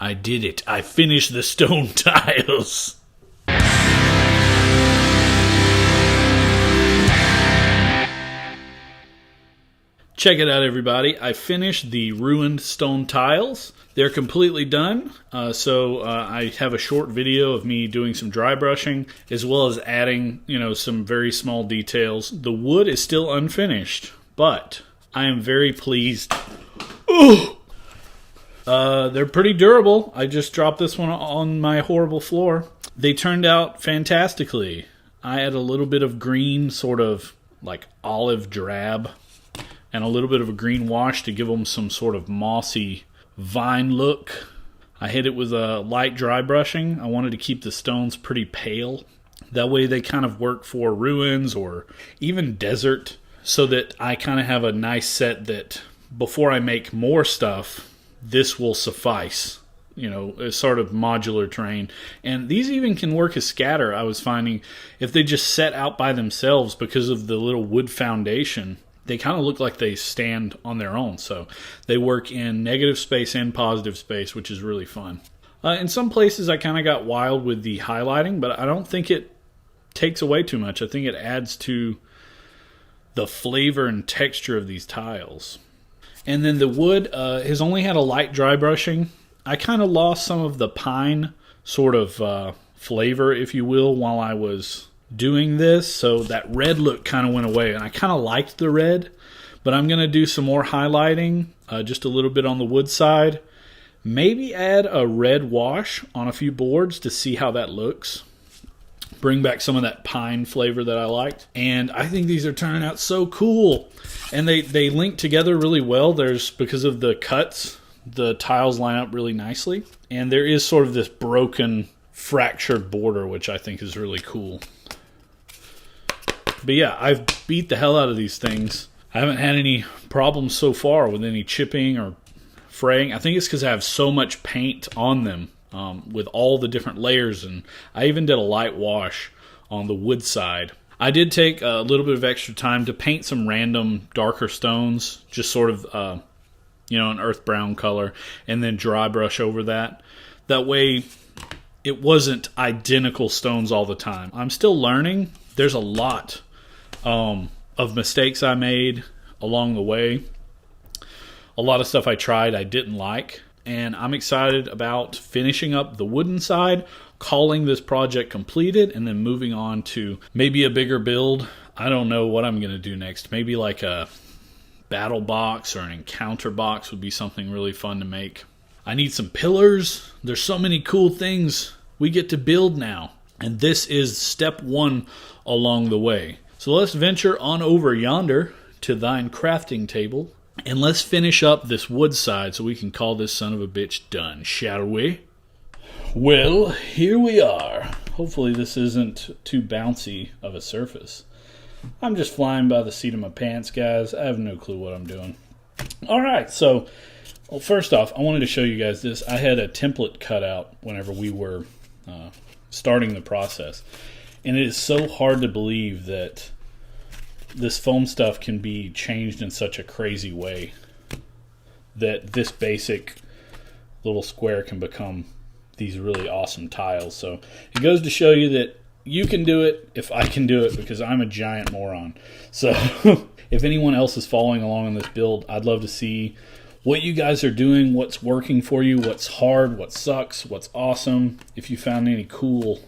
I did it. I finished the stone tiles. Check it out, everybody. I finished the ruined stone tiles. They're completely done. So I have a short video of me doing some dry brushing, as well as adding, some very small details. The wood is still unfinished, but I am very pleased. Ooh! They're pretty durable. I just dropped this one on my horrible floor. They turned out fantastically. I had a little bit of green, sort of like olive drab, and a little bit of a green wash to give them some sort of mossy vine look. I hit it with a light dry brushing. I wanted to keep the stones pretty pale. That way they kind of work for ruins or even desert, so that I kind of have a nice set that before I make more stuff, this will suffice. A sort of modular terrain. And these even can work as scatter, I was finding. If they just set out by themselves because of the little wood foundation, they kind of look like they stand on their own. So they work in negative space and positive space, which is really fun. In some places I kind of got wild with the highlighting, but I don't think it takes away too much. I think it adds to the flavor and texture of these tiles. And then the wood has only had a light dry brushing. I kind of lost some of the pine sort of flavor, if you will, while I was doing this, so that red look kind of went away, and I kind of liked the red, but I'm going to do some more highlighting, just a little bit on the wood side, maybe add a red wash on a few boards to see how that looks, bring back some of that pine flavor that I liked. And I think these are turning out so cool, and they link together really well. Because of the cuts, the tiles line up really nicely, and there is sort of this broken, fractured border, which I think is really cool. But yeah, I've beat the hell out of these things. I haven't had any problems so far with any chipping or fraying. I think it's because I have so much paint on them with all the different layers, and I even did a light wash on the wood side. I did take a little bit of extra time to paint some random darker stones, just sort of an earth brown color, and then dry brush over that. That way it wasn't identical stones all the time. I'm still learning. There's a lot of mistakes I made along the way. A lot of stuff I tried I didn't like, and I'm excited about finishing up the wooden side, calling this project completed, and then moving on to maybe a bigger build. I don't know what I'm going to do next. Maybe like a battle box or an encounter box would be something really fun to make. I need some pillars. There's so many cool things we get to build now, and this is step one along the way. So let's venture on over yonder to thine crafting table, and let's finish up this wood side so we can call this son of a bitch done, shall we? Well, here we are. Hopefully this isn't too bouncy of a surface. I'm just flying by the seat of my pants, guys. I have no clue what I'm doing. Alright, so first off, I wanted to show you guys this. I had a template cut out whenever we were starting the process. And it is so hard to believe that this foam stuff can be changed in such a crazy way that this basic little square can become these really awesome tiles. So it goes to show you that you can do it if I can do it, because I'm a giant moron. So if anyone else is following along on this build, I'd love to see what you guys are doing, what's working for you, what's hard, what sucks, what's awesome. If you found any cool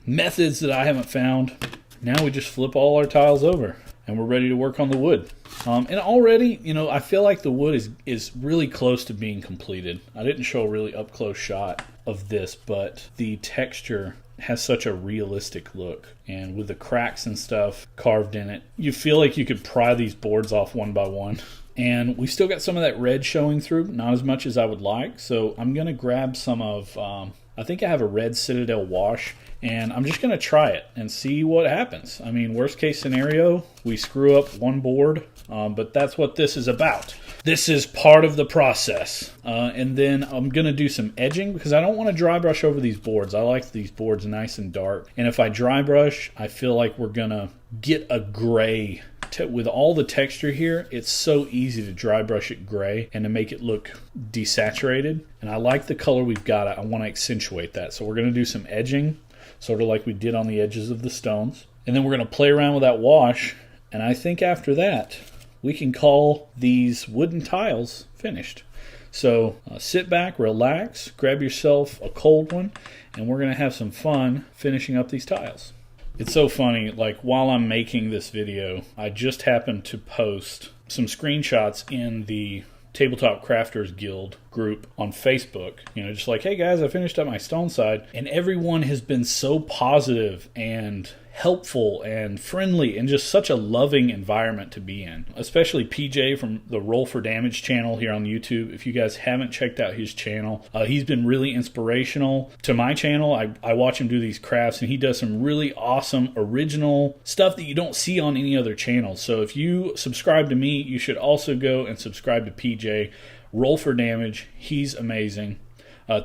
methods that I haven't found. Now we just flip all our tiles over and we're ready to work on the wood. And already, I feel like the wood is really close to being completed. I didn't show a really up close shot of this, but the texture has such a realistic look, and with the cracks and stuff carved in it, you feel like you could pry these boards off one by one. And we still got some of that red showing through, not as much as I would like, so I'm going to grab some of, I think I have a red Citadel Wash, and I'm just going to try it and see what happens. I mean, worst case scenario, we screw up one board, but that's what this is about. This is part of the process. And then I'm going to do some edging, because I don't want to dry brush over these boards. I like these boards nice and dark. And if I dry brush, I feel like we're going to get a gray with all the texture here, it's so easy to dry brush it gray and to make it look desaturated. And I like the color we've got. I want to accentuate that. So we're going to do some edging, sort of like we did on the edges of the stones. And then we're going to play around with that wash. And I think after that, we can call these wooden tiles finished. So sit back, relax, grab yourself a cold one, and we're going to have some fun finishing up these tiles. It's so funny, like while I'm making this video, I just happened to post some screenshots in the Tabletop Crafters Guild group on Facebook, just like, hey guys, I finished up my stone side, and everyone has been so positive and helpful and friendly and just such a loving environment to be in. Especially PJ from the Roll for Damage channel here on YouTube. If you guys haven't checked out his channel, he's been really inspirational to my channel. I watch him do these crafts, and he does some really awesome original stuff that you don't see on any other channel. So if you subscribe to me, you should also go and subscribe to PJ. Roll for Damage. He's amazing.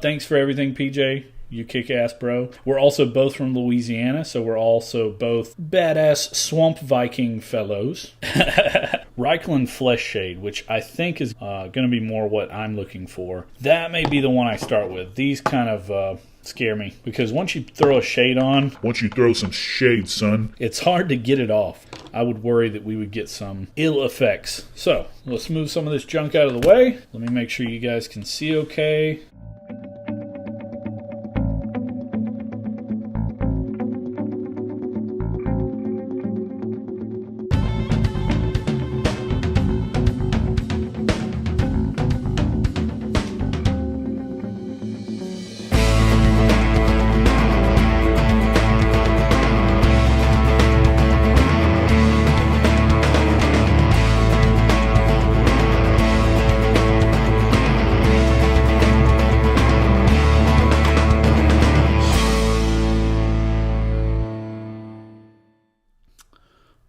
Thanks for everything, PJ. You kick-ass, bro. We're also both from Louisiana, so we're also both badass swamp Viking fellows. Reichland Flesh Shade, which I think is going to be more what I'm looking for. That may be the one I start with. These kind of scare me, because once you throw a shade on... Once you throw some shade, son. It's hard to get it off. I would worry that we would get some ill effects. So, let's move some of this junk out of the way. Let me make sure you guys can see okay.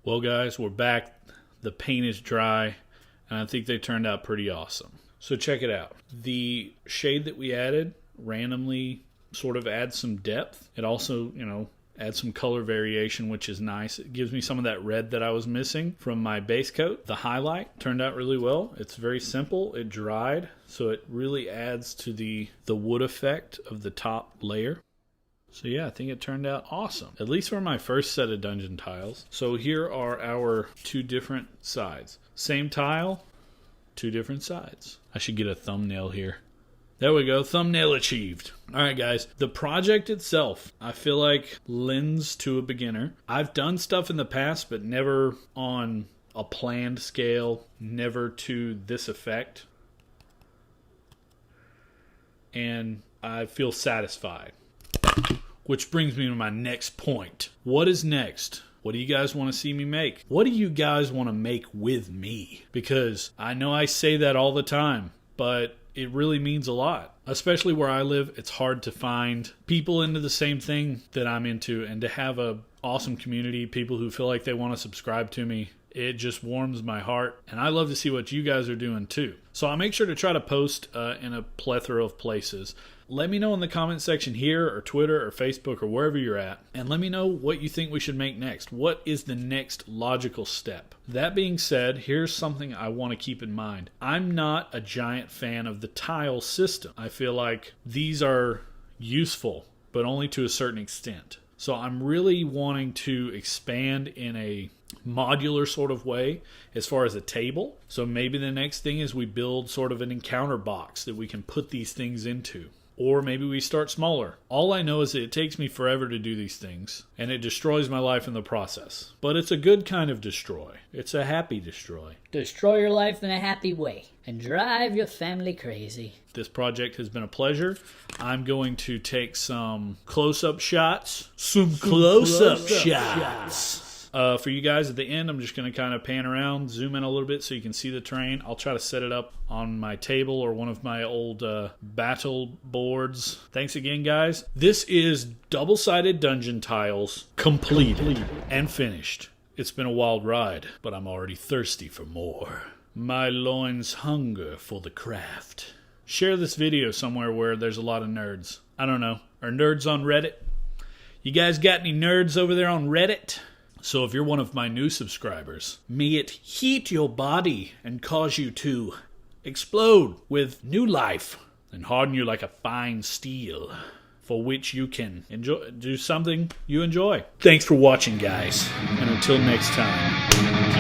Well, guys, we're back. The paint is dry, and I think they turned out pretty awesome. So check it out. The shade that we added randomly sort of adds some depth. It also, adds some color variation, which is nice. It gives me some of that red that I was missing from my base coat. The highlight turned out really well. It's very simple. It dried, so it really adds to the wood effect of the top layer. So yeah, I think it turned out awesome, at least for my first set of dungeon tiles. So here are our two different sides. Same tile, two different sides. I should get a thumbnail here. There we go, thumbnail achieved. All right, guys, the project itself, I feel like lends to a beginner. I've done stuff in the past, but never on a planned scale, never to this effect. And I feel satisfied. Which brings me to my next point. What is next? What do you guys want to see me make? What do you guys want to make with me? Because I know I say that all the time, but it really means a lot. Especially where I live, it's hard to find people into the same thing that I'm into, and to have an awesome community, people who feel like they want to subscribe to me. It just warms my heart, and I love to see what you guys are doing too. So I'll make sure to try to post in a plethora of places. Let me know in the comment section here, or Twitter, or Facebook, or wherever you're at, and let me know what you think we should make next. What is the next logical step? That being said, here's something I want to keep in mind. I'm not a giant fan of the tile system. I feel like these are useful, but only to a certain extent. So I'm really wanting to expand in a modular sort of way as far as a table. So maybe the next thing is we build sort of an encounter box that we can put these things into. Or maybe we start smaller. All I know is that it takes me forever to do these things, and it destroys my life in the process. But it's a good kind of destroy. It's a happy destroy. Destroy your life in a happy way and drive your family crazy. This project has been a pleasure. I'm going to take some close-up shots. Some close-up shots. For you guys at the end, I'm just going to kind of pan around, zoom in a little bit so you can see the terrain. I'll try to set it up on my table or one of my old battle boards. Thanks again, guys. This is double-sided dungeon tiles completed and finished. It's been a wild ride, but I'm already thirsty for more. My loins hunger for the craft. Share this video somewhere where there's a lot of nerds. I don't know. Are nerds on Reddit? You guys got any nerds over there on Reddit? So if you're one of my new subscribers, may it heat your body and cause you to explode with new life and harden you like a fine steel, for which you can do something you enjoy. Thanks for watching, guys, and until next time.